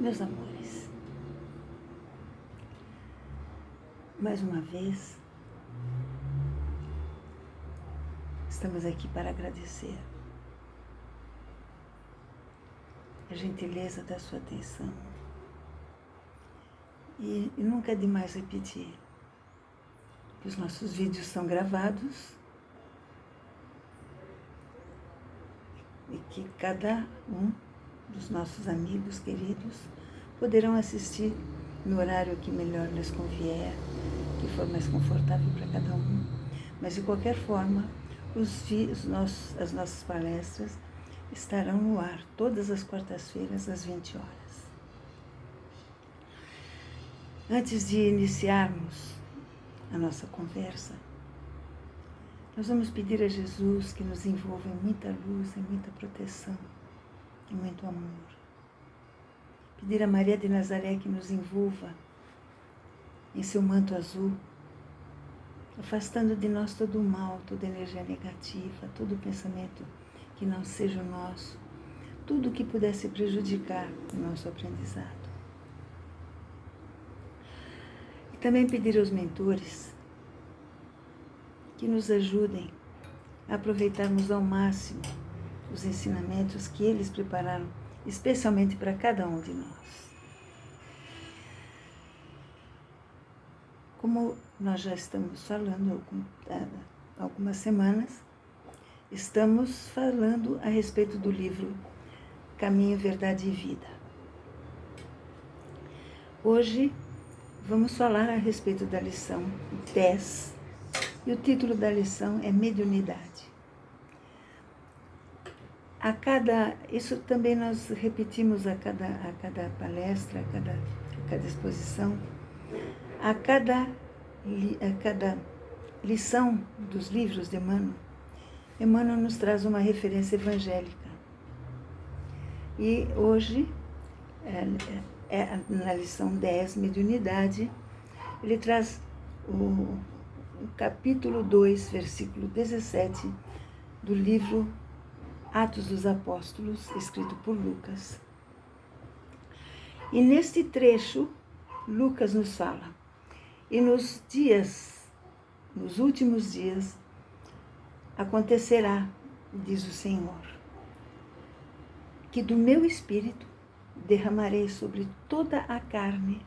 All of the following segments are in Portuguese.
Meus amores, mais uma vez, estamos aqui para agradecer a gentileza da sua atenção. E nunca é demais repetir que os nossos vídeos são gravados e que cada um dos nossos amigos queridos poderão assistir no horário que melhor lhes convier, que for mais confortável para cada um. Mas, de qualquer forma, as nossas palestras estarão no ar todas as quartas-feiras, às 20 horas. Antes de iniciarmos a nossa conversa, nós vamos pedir a Jesus que nos envolva em muita luz, em muita proteção, em muito amor. Pedir a Maria de Nazaré que nos envolva em seu manto azul, afastando de nós todo o mal, toda energia negativa, todo pensamento que não seja o nosso, tudo que pudesse prejudicar o nosso aprendizado. E também pedir aos mentores que nos ajudem a aproveitarmos ao máximo os ensinamentos que eles prepararam especialmente para cada um de nós. Como nós já estamos falando há algumas semanas, estamos falando a respeito do livro Caminho, Verdade e Vida. Hoje vamos falar a respeito da lição 10 e o título da lição é Mediunidade. Isso também nós repetimos a cada palestra, a cada exposição, a cada lição dos livros de Emmanuel nos traz uma referência evangélica. E hoje, na lição 10, Mediunidade, ele traz o capítulo 2, versículo 17 do livro Atos dos Apóstolos, escrito por Lucas. E neste trecho, Lucas nos fala: e nos últimos dias, acontecerá, diz o Senhor, que do meu Espírito derramarei sobre toda a carne.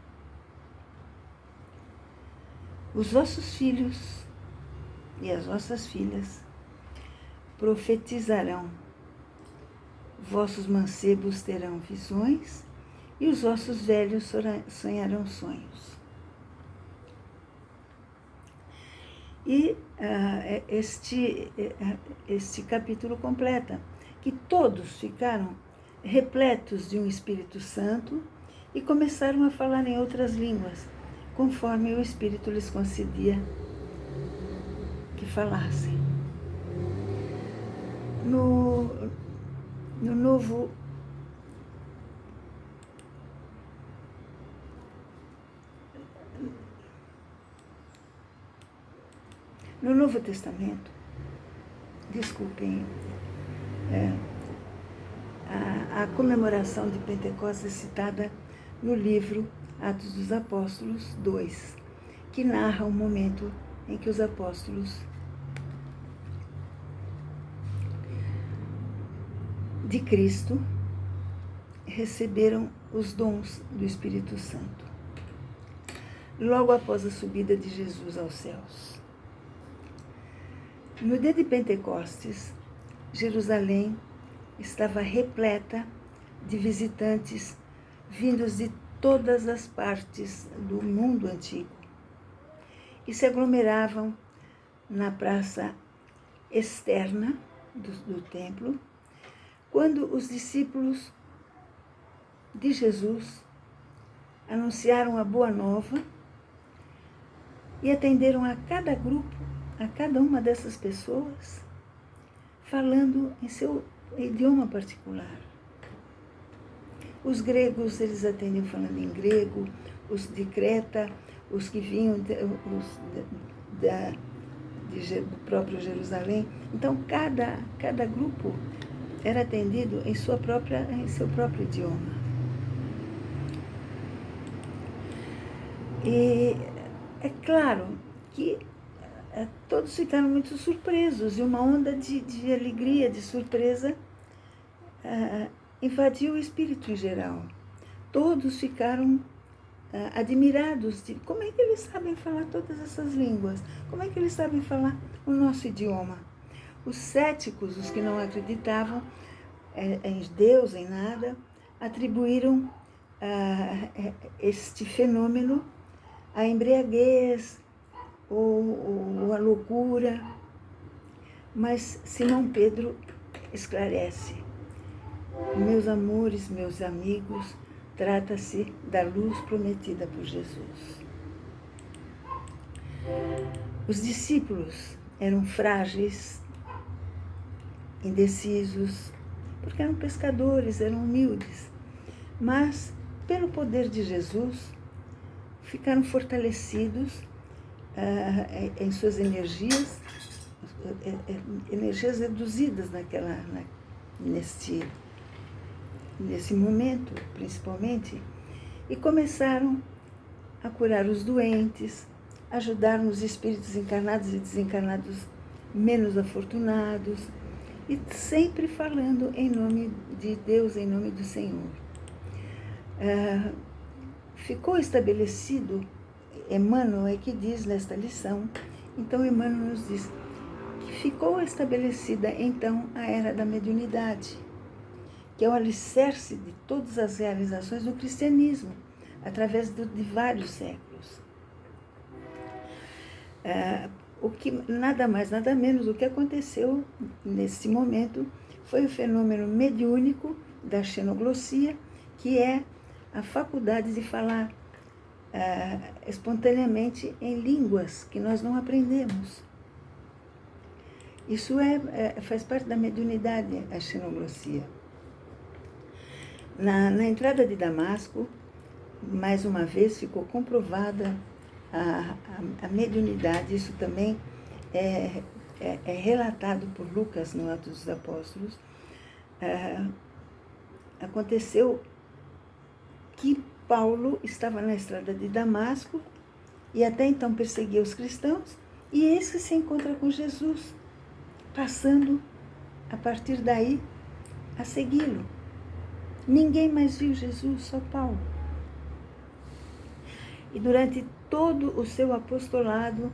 Os vossos filhos e as vossas filhas profetizarão, vossos mancebos terão visões e os vossos velhos sonharão sonhos. E este capítulo completa que todos ficaram repletos de um Espírito Santo e começaram a falar em outras línguas, conforme o Espírito lhes concedia que falassem. No Novo Testamento, desculpem, a comemoração de Pentecostes é citada no livro Atos dos Apóstolos 2, que narra o momento em que os apóstolos de Cristo receberam os dons do Espírito Santo, logo após a subida de Jesus aos céus. No dia de Pentecostes, Jerusalém estava repleta de visitantes vindos de todas as partes do mundo antigo e se aglomeravam na praça externa do templo, quando os discípulos de Jesus anunciaram a boa nova e atenderam a cada grupo, a cada uma dessas pessoas, falando em seu idioma particular. Os gregos, eles atendiam falando em grego, os de Creta, os que vinham do próprio Jerusalém. Então, cada grupo era atendido em seu próprio idioma. E é claro que todos ficaram muito surpresos, e uma onda de alegria, de surpresa, invadiu o espírito em geral. Todos ficaram admirados de como é que eles sabem falar todas essas línguas, como é que eles sabem falar o nosso idioma. Os céticos, os que não acreditavam em Deus, em nada, atribuíram este fenômeno à embriaguez ou à loucura. Mas Simão Pedro esclarece: meus amores, meus amigos, trata-se da luz prometida por Jesus. Os discípulos eram frágeis, indecisos, porque eram pescadores, eram humildes, mas pelo poder de Jesus ficaram fortalecidos em suas energias reduzidas nesse momento, principalmente, e começaram a curar os doentes, ajudar os espíritos encarnados e desencarnados menos afortunados, e sempre falando em nome de Deus, em nome do Senhor. Ficou estabelecido, Emmanuel é que diz nesta lição, então Emmanuel nos diz que ficou estabelecida então a era da mediunidade, que é o alicerce de todas as realizações do cristianismo, através de vários séculos. O que nada mais, nada menos, o que aconteceu nesse momento foi o fenômeno mediúnico da xenoglossia, que é a faculdade de falar espontaneamente em línguas que nós não aprendemos. Isso faz parte da mediunidade, a xenoglossia. Na entrada de Damasco, mais uma vez ficou comprovada a mediunidade. Isso também é relatado por Lucas no Atos dos Apóstolos. Aconteceu que Paulo estava na estrada de Damasco e até então perseguia os cristãos, e eis que se encontra com Jesus, passando a partir daí a segui-lo. Ninguém mais viu Jesus, só Paulo. E durante todo o seu apostolado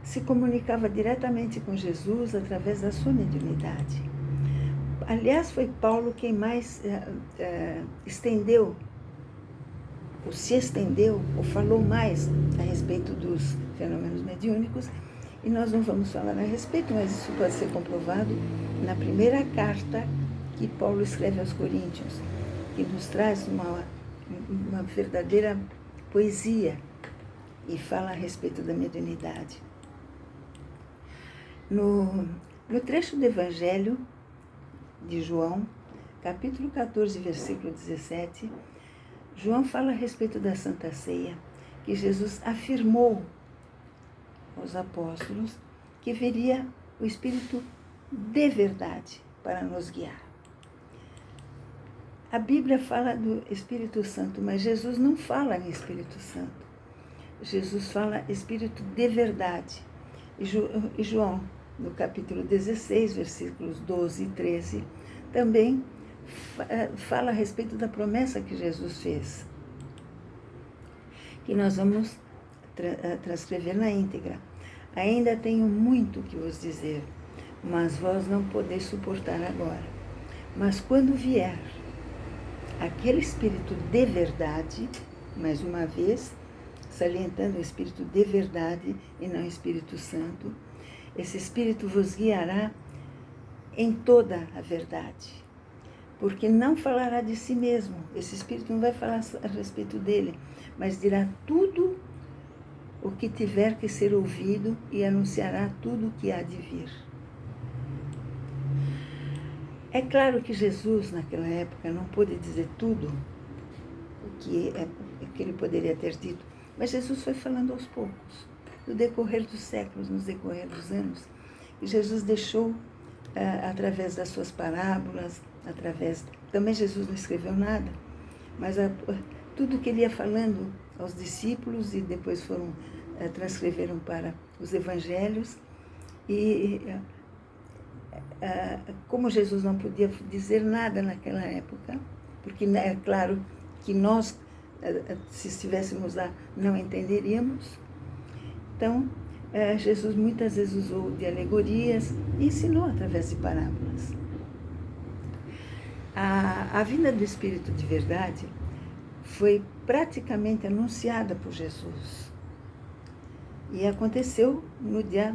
se comunicava diretamente com Jesus através da sua mediunidade. Aliás, foi Paulo quem mais se estendeu, ou falou mais a respeito dos fenômenos mediúnicos, e nós não vamos falar a respeito, mas isso pode ser comprovado na primeira carta que Paulo escreve aos Coríntios, que nos traz uma verdadeira poesia e fala a respeito da mediunidade. No trecho do Evangelho de João, capítulo 14, versículo 17, João fala a respeito da Santa Ceia, que Jesus afirmou aos apóstolos que viria o Espírito de verdade para nos guiar. A Bíblia fala do Espírito Santo, mas Jesus não fala em Espírito Santo. Jesus fala Espírito de verdade. E João, no capítulo 16, versículos 12 e 13, também fala a respeito da promessa que Jesus fez, que nós vamos transcrever na íntegra. Ainda tenho muito que vos dizer, mas vós não podeis suportar agora. Mas quando vier aquele Espírito de verdade, mais uma vez, salientando o Espírito de verdade e não Espírito Santo, esse Espírito vos guiará em toda a verdade, porque não falará de si mesmo. Esse Espírito não vai falar a respeito dele, mas dirá tudo o que tiver que ser ouvido e anunciará tudo o que há de vir. É claro que Jesus, naquela época, não pôde dizer tudo o que ele poderia ter dito, mas Jesus foi falando aos poucos, no decorrer dos séculos, no decorrer dos anos. E Jesus deixou, através das suas parábolas, também Jesus não escreveu nada, mas tudo que ele ia falando aos discípulos e depois transcreveram para os evangelhos. E como Jesus não podia dizer nada naquela época, porque é claro que nós, se estivéssemos lá, não entenderíamos. Então, Jesus muitas vezes usou de alegorias e ensinou através de parábolas. A vinda do Espírito de verdade foi praticamente anunciada por Jesus. E aconteceu no dia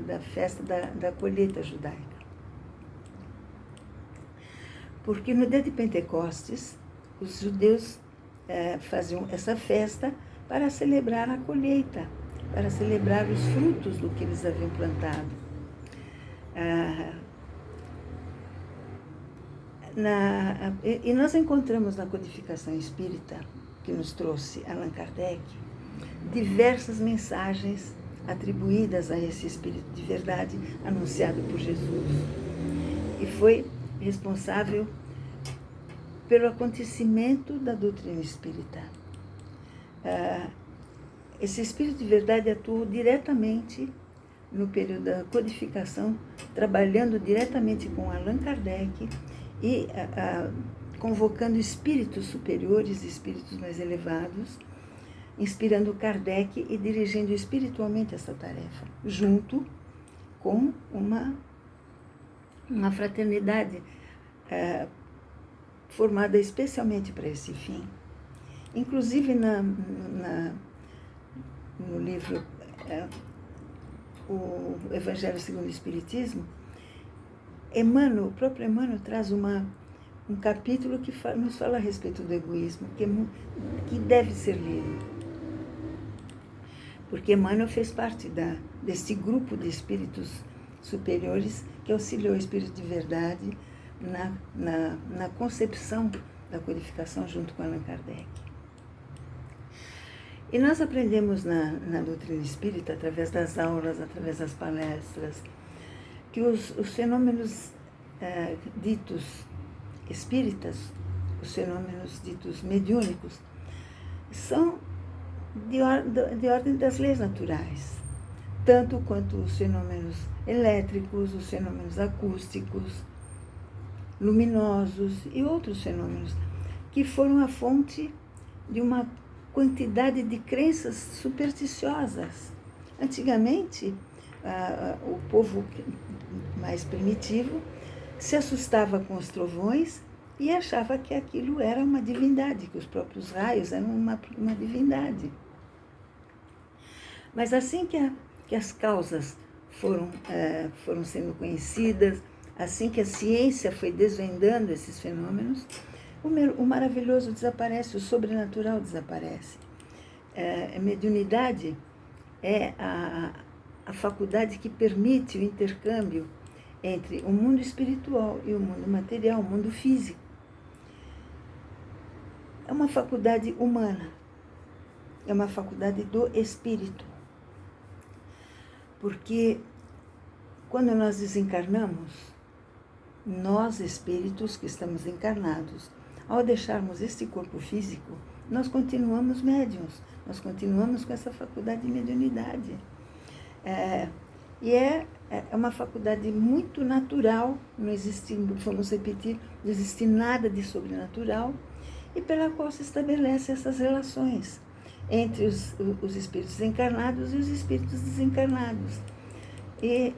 da festa da colheita judaica. Porque no dia de Pentecostes, os judeus faziam essa festa para celebrar a colheita, para celebrar os frutos do que eles haviam plantado. E nós encontramos na codificação espírita, que nos trouxe Allan Kardec, diversas mensagens atribuídas a esse Espírito de verdade anunciado por Jesus. E foi responsável pelo acontecimento da doutrina espírita. Esse Espírito de verdade atuou diretamente no período da codificação, trabalhando diretamente com Allan Kardec e convocando espíritos superiores, espíritos mais elevados, inspirando Kardec e dirigindo espiritualmente essa tarefa, junto com uma fraternidade formada especialmente para esse fim. Inclusive no livro O Evangelho segundo o Espiritismo, o próprio Emmanuel traz um capítulo que nos fala a respeito do egoísmo, que deve ser lido. Porque Emmanuel fez parte desse grupo de espíritos superiores que auxiliou o Espírito de verdade na concepção da codificação junto com Allan Kardec. E nós aprendemos na doutrina espírita, através das aulas, através das palestras, que os fenômenos ditos espíritas, os fenômenos ditos mediúnicos, são de ordem das leis naturais, tanto quanto os fenômenos elétricos, os fenômenos acústicos, luminosos e outros fenômenos, que foram a fonte de uma quantidade de crenças supersticiosas. Antigamente, o povo mais primitivo se assustava com os trovões e achava que aquilo era uma divindade, que os próprios raios eram uma divindade. Mas assim que as causas foram sendo conhecidas, assim que a ciência foi desvendando esses fenômenos, o maravilhoso desaparece, o sobrenatural desaparece. A mediunidade é a faculdade que permite o intercâmbio entre o mundo espiritual e o mundo material, o mundo físico. É uma faculdade humana, é uma faculdade do espírito. Porque quando nós desencarnamos, nós espíritos que estamos encarnados, ao deixarmos este corpo físico, nós continuamos médiuns, nós continuamos com essa faculdade de mediunidade. E é uma faculdade muito natural, não existe, vamos repetir, não existe nada de sobrenatural, e pela qual se estabelecem essas relações entre os espíritos encarnados e os espíritos desencarnados. E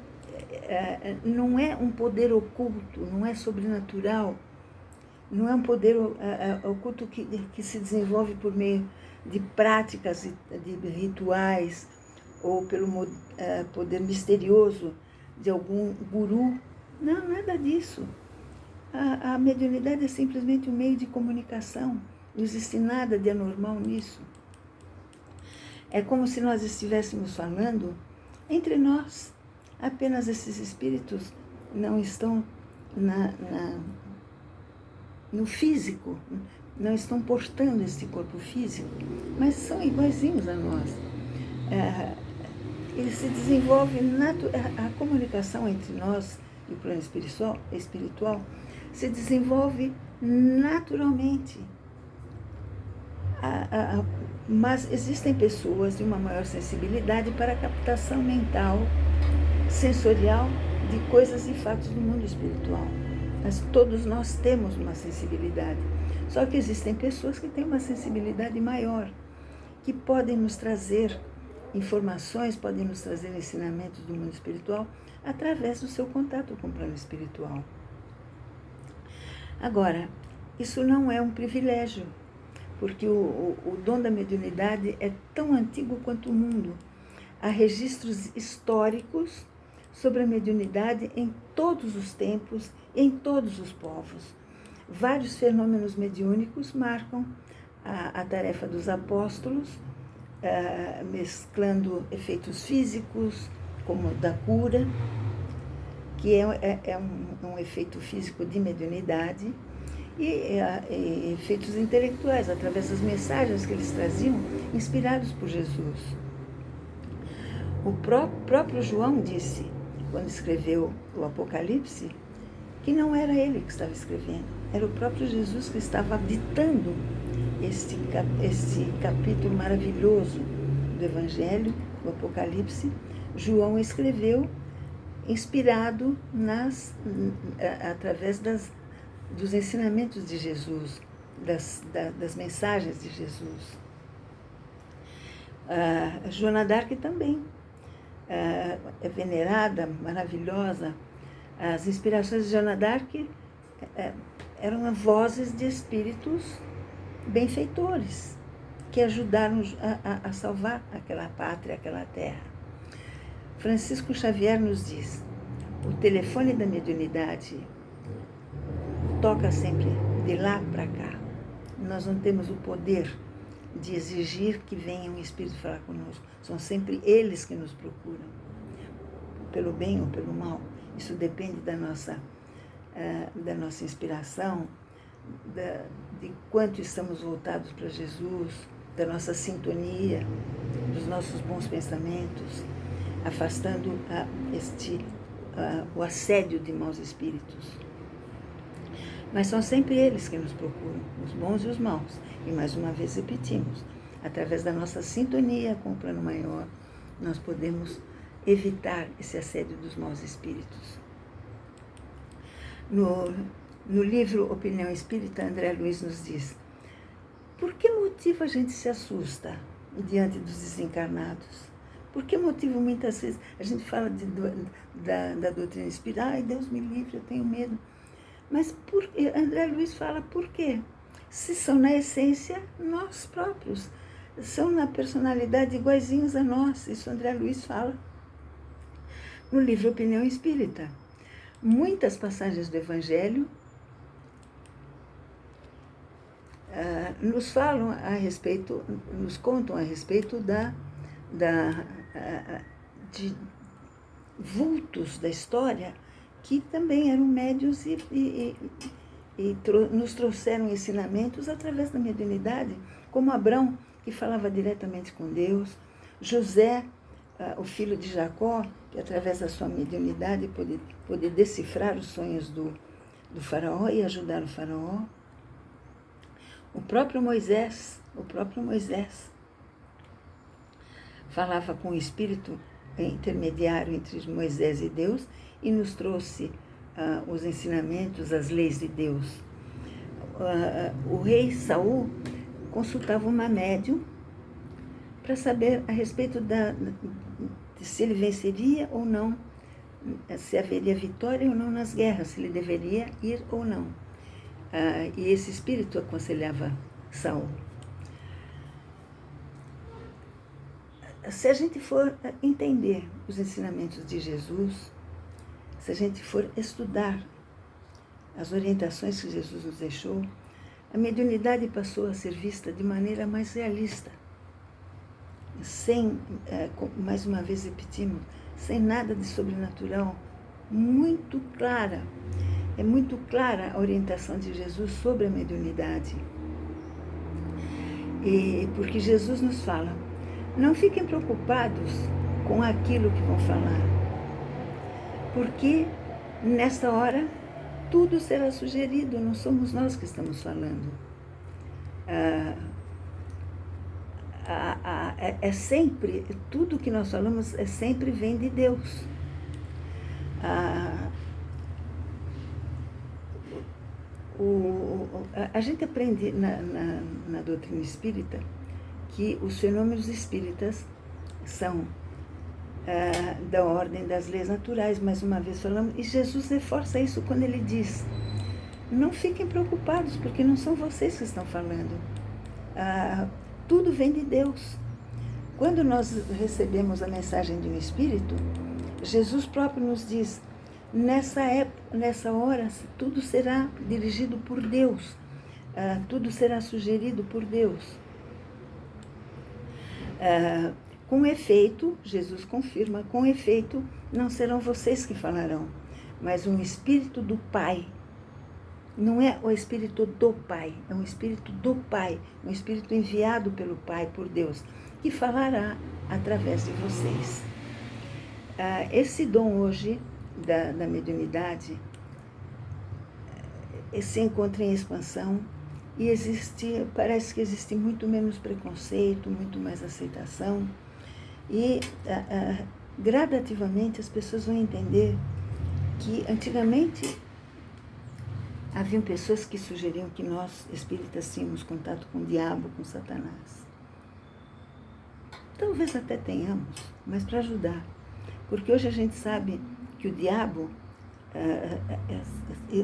não é um poder oculto, não é sobrenatural, não é um poder oculto que se desenvolve por meio de práticas, de rituais, ou pelo poder misterioso de algum guru. Não, nada disso. A mediunidade é simplesmente um meio de comunicação, não existe nada de anormal nisso. É como se nós estivéssemos falando entre nós. Apenas esses espíritos não estão no físico, não estão portando esse corpo físico, mas são iguaizinhos a nós. Ele se desenvolve, a comunicação entre nós e o plano espiritual se desenvolve naturalmente. Mas existem pessoas de uma maior sensibilidade para a captação mental, sensorial, de coisas e fatos do mundo espiritual. Mas todos nós temos uma sensibilidade. Só que existem pessoas que têm uma sensibilidade maior, que podem nos trazer informações, podem nos trazer ensinamentos do mundo espiritual através do seu contato com o plano espiritual. Agora, isso não é um privilégio, porque o dom da mediunidade é tão antigo quanto o mundo. Há registros históricos sobre a mediunidade em todos os tempos, em todos os povos. Vários fenômenos mediúnicos marcam a tarefa dos apóstolos, mesclando efeitos físicos, como o da cura, que é um efeito físico de mediunidade, e efeitos intelectuais, através das mensagens que eles traziam, inspirados por Jesus. O próprio João disse, quando escreveu o Apocalipse, que não era ele que estava escrevendo, era o próprio Jesus que estava ditando este capítulo maravilhoso do Evangelho, do Apocalipse. João escreveu inspirado através dos ensinamentos de Jesus, das mensagens de Jesus. Joana d'Arc também é venerada, maravilhosa. As inspirações de Joana d'Arc eram vozes de espíritos benfeitores que ajudaram a salvar aquela pátria, aquela terra. Francisco Xavier nos diz: o telefone da mediunidade toca sempre de lá para cá. Nós não temos o poder de exigir que venha um espírito falar conosco. São sempre eles que nos procuram, pelo bem ou pelo mal. Isso depende da nossa inspiração, de quanto estamos voltados para Jesus, da nossa sintonia, dos nossos bons pensamentos, afastando o assédio de maus espíritos. Mas são sempre eles que nos procuram, os bons e os maus. E mais uma vez repetimos, através da nossa sintonia com o plano maior, nós podemos evitar esse assédio dos maus espíritos. No livro Opinião Espírita, André Luiz nos diz: por que motivo a gente se assusta diante dos desencarnados? Por que motivo muitas vezes a gente fala da doutrina espírita? Ai, Deus me livre, eu tenho medo. Mas André Luiz fala por quê? Se são na essência nós próprios, são na personalidade iguaizinhos a nós. Isso André Luiz fala no livro Opinião Espírita. Muitas passagens do Evangelho nos falam a respeito, nos contam a respeito de vultos da história que também eram médiuns e nos trouxeram ensinamentos através da mediunidade, como Abrão, que falava diretamente com Deus, José, o filho de Jacó, que através da sua mediunidade pôde decifrar os sonhos do faraó e ajudar o faraó. O próprio Moisés falava com o espírito intermediário entre Moisés e Deus e nos trouxe os ensinamentos, as leis de Deus. O rei Saul consultava uma médium para saber a respeito de se ele venceria ou não, se haveria vitória ou não nas guerras, se ele deveria ir ou não. E esse espírito aconselhava Saul. Se a gente for entender os ensinamentos de Jesus, se a gente for estudar as orientações que Jesus nos deixou, a mediunidade passou a ser vista de maneira mais realista, sem, mais uma vez repetimos, sem nada de sobrenatural, muito clara. É muito clara a orientação de Jesus sobre a mediunidade. E porque Jesus nos fala: não fiquem preocupados com aquilo que vão falar, porque nesta hora tudo será sugerido, não somos nós que estamos falando. é sempre, tudo que nós falamos sempre vem de Deus. A gente aprende na doutrina espírita que os fenômenos espíritas são da ordem das leis naturais, mais uma vez falamos, e Jesus reforça isso quando ele diz: não fiquem preocupados, porque não são vocês que estão falando. Tudo vem de Deus. Quando nós recebemos a mensagem de um espírito, Jesus próprio nos diz: nessa hora, tudo será dirigido por Deus, tudo será sugerido por Deus. Com efeito, Jesus confirma, com efeito, não serão vocês que falarão, mas um espírito do Pai. Não é o espírito do Pai, é um espírito do Pai, um espírito enviado pelo Pai, por Deus, que falará através de vocês. Esse dom hoje da mediunidade se encontra em expansão e parece que existe muito menos preconceito, muito mais aceitação. E gradativamente as pessoas vão entender que antigamente haviam pessoas que sugeriam que nós, espíritas, tínhamos contato com o diabo, com Satanás. Talvez até tenhamos, mas para ajudar. Porque hoje a gente sabe que o diabo,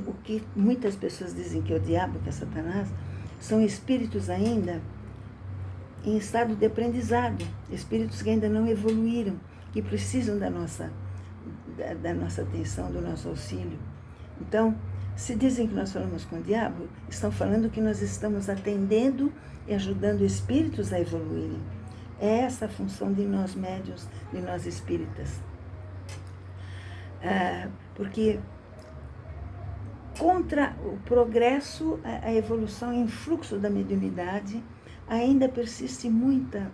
o que muitas pessoas dizem que é o diabo, que é Satanás, são espíritos ainda em estado de aprendizado, espíritos que ainda não evoluíram, que precisam da nossa atenção, do nosso auxílio. Então, se dizem que nós falamos com o diabo, estão falando que nós estamos atendendo e ajudando espíritos a evoluírem. É essa a função de nós médiuns, de nós espíritas. Porque contra o progresso, a evolução e o influxo da mediunidade, ainda persiste muito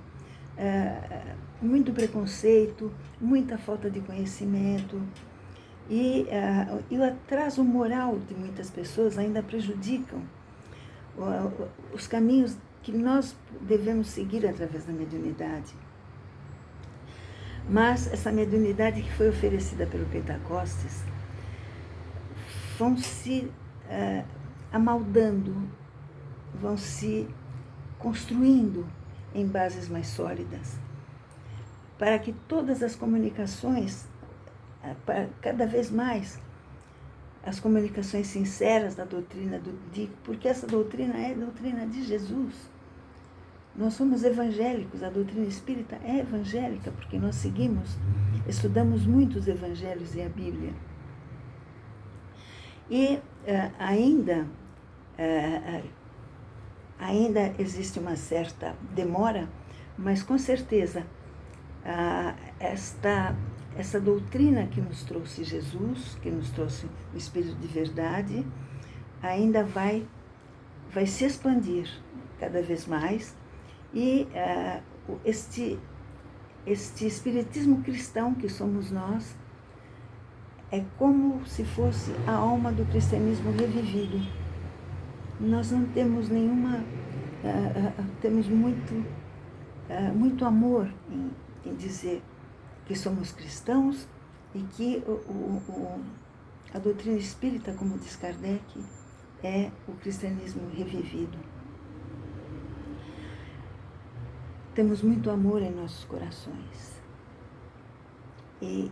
preconceito, muita falta de conhecimento, e o atraso moral de muitas pessoas ainda prejudicam os caminhos que nós devemos seguir através da mediunidade. Mas essa mediunidade que foi oferecida pelo Pentecostes vão se amaldando, vão se construindo em bases mais sólidas, para que todas as comunicações, cada vez mais, as comunicações sinceras da doutrina porque essa doutrina é a doutrina de Jesus. Nós somos evangélicos, a doutrina espírita é evangélica, porque nós estudamos muitos evangelhos e a Bíblia. E ainda existe uma certa demora, mas com certeza essa doutrina que nos trouxe Jesus, que nos trouxe o Espírito de verdade, ainda vai se expandir cada vez mais. E este espiritismo cristão que somos nós é como se fosse a alma do cristianismo revivido. Nós não temos temos muito amor em dizer que somos cristãos e que a doutrina espírita, como diz Kardec, é o cristianismo revivido. Temos muito amor em nossos corações. E,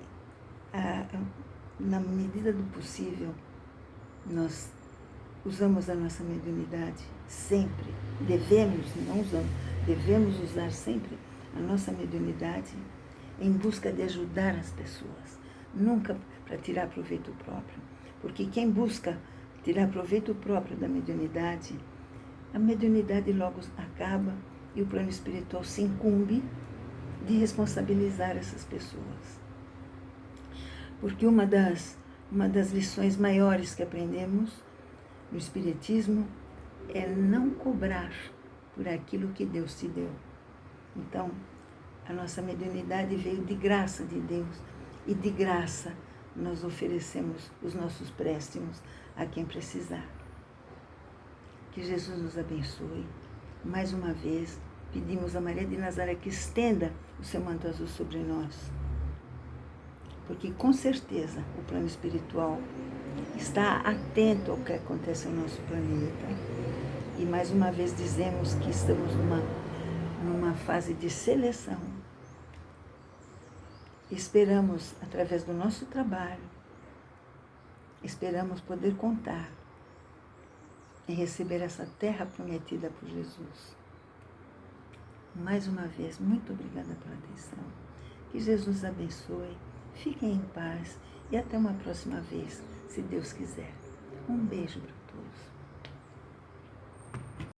na medida do possível, nós usamos a nossa mediunidade sempre. Devemos usar sempre a nossa mediunidade em busca de ajudar as pessoas. Nunca para tirar proveito próprio. Porque quem busca tirar proveito próprio da mediunidade, a mediunidade logo acaba e o plano espiritual se incumbe de responsabilizar essas pessoas. Porque uma das lições maiores que aprendemos no Espiritismo é não cobrar por aquilo que Deus te deu. Então, a nossa mediunidade veio de graça de Deus e de graça nós oferecemos os nossos préstimos a quem precisar. Que Jesus nos abençoe mais uma vez Pedimos a Maria de Nazaré que estenda o seu manto azul sobre nós, porque com certeza o plano espiritual está atento ao que acontece no nosso planeta. E mais uma vez dizemos que estamos numa fase de seleção. Esperamos, através do nosso trabalho, esperamos poder contar em receber essa terra prometida por Jesus. Mais uma vez, muito obrigada pela atenção. Que Jesus abençoe, fiquem em paz e até uma próxima vez, se Deus quiser. Um beijo para